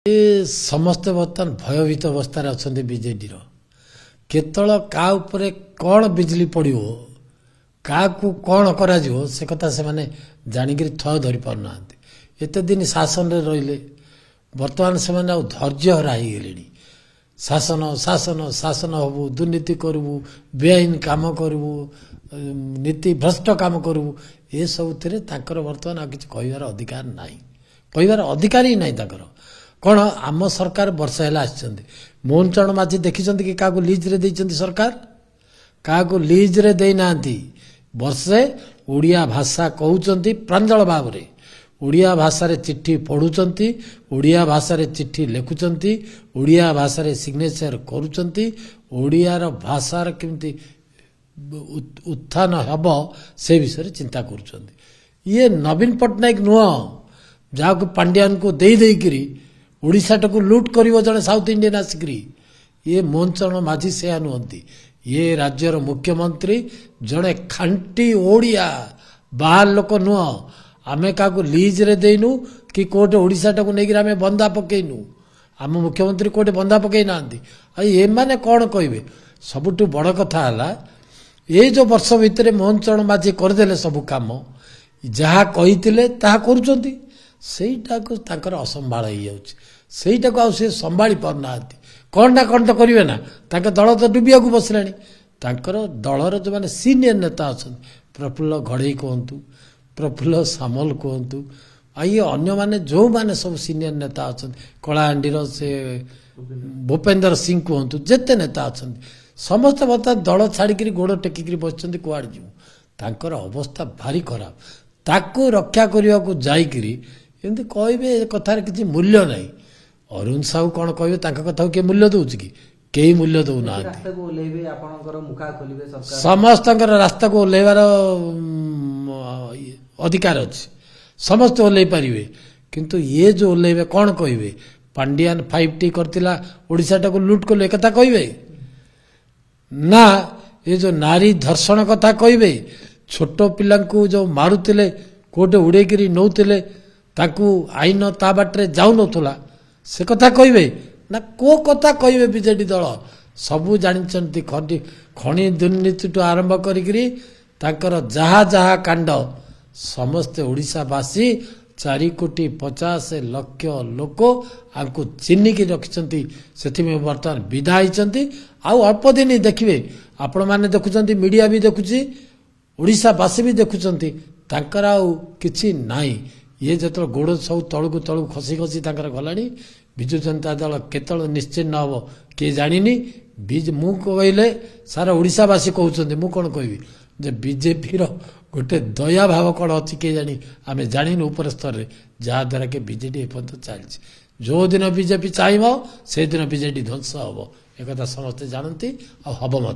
ये समस्ते बर्तमान भयभीत अवस्था अच्छा बीजेडी केतल का उपरे कौन बिजली पड़ो क्या कौन करा से कथा से माने जानिक थय धरी पारना एत दिन शासन रे रहिले बर्तमान से माने धैर्य हरा ही गले शासन शासन शासन हबू दुर्नीति करबू बेआईन काम करबू नीति भ्रष्ट काम करबू ये सब बर्तमान आ किसी कहबार अधिकार नहीं कहबार अधिकार ही नहीं कौन आम सरकार वर्ष है मोहन चरण माझी देखी कि क्या लीज रे देइचंती सरकार क्या लीज रे दे नांती वर्षे ओडिया भाषा कहउचंती प्रांजल भाव रे ओडिया भाषा रे चिट्ठी पढ़ुचंती ओडिया भाषा रे चिट्ठी लिखुचंती ओडिया भाषा रे सिग्नेचर करूचंती ओडिया रो भाषा रे केमती उत्थान हब से विषय चिंता करूचंती ये नवीन पट्टनायक नुह जहाँ पांड्यान को दे देकरी ओडिशा टाक लुट कर जड़े साउथ इंडियन आसिकी ये मोहन चरण माझी से नुहति ये राज्यर मुख्यमंत्री जड़े खांटी ओडिया बाहर लोक नुह आमे क्या लीज रे देनु कि कोटे ओडिशा टाक नहीं आमे बंदा पकेनु आम मुख्यमंत्री कोटे बंदा पकई ना ये माने कौन कहे सबुठ बड़ कथा है ये जो वर्ष भितर मोहन चरण माझी करदे सबू कम जहाँ कही करुँच ସେଇଟା को ताकर असंभाळ हो जाउछि ସେଇଟା को से संभाली पारना कौन तो करेंगे ना दल तो डुबिया को बसलानी ताकर दलर जो मैंने सीनियर नेता अच्छा प्रफुल्ल घड़ई कहतु प्रफुल्ल सामल कहतु ये अन्य माने जो माने सब सीनियर नेता अच्छा कलाहांडी से भूपेंद्र सिंह कहतु जिते नेता अच्छा समस्त बता दल छाड़ी गोड़ टेकिकी बस कुआड़ जीव अवस्था भारी खराब ताकू रक्षा करने को जाकरी एमती कहे कथार किसी मूल्य ना अरुण साहू कौन कहे कथा किए मूल्य दौर कि कई मूल्य दौना समस्त रास्ता को ओह्लैबार अधिकार अच्छे समस्त ओह्लै पारे किंतु ये जो ओह्लैबे कौन कहे पांडियान 5T करथिला ओडिशा टाक लुट कले एक कथा कहे ना ये जो नारी धर्षण कथा कहे छोट पिला जो मारुले कोटे उड़ेकरी नौले ताकू आईन ता बाटे जाऊ नथुला से कथा कहे ना को कथा कहे बीजेडी दल सबू जानते खनि दुर्नीति टू आरंभ करी जहा जहा कांड समस्ते ओडिशावासी 4,50,00,000 लोक आपको चिन्हिकी रखिंट से बर्तमान विदा होती अल्प दिन देखिए आपण मैंने देखुं मीडिया भी देखुची ओडिशावासी भी देखुंट कि नाई ये जो गोड़ सब तलू तलू खसी खसी गला विजु जनता दल केतल निश्चिन्न हम किए जानी मु कहले सारा ओडिशावासी कहते मु कौन कहि जे बीजेपी गोटे दया भाव कौन अच्छी किए जानी आम जान उपर स्तर जहाद्वारा कि बीजेडी एपर्यंत चलती जो दिन बीजेपी चाहिए से दिन बीजेडी ध्वंस हम एक समस्ते जानती आ हम।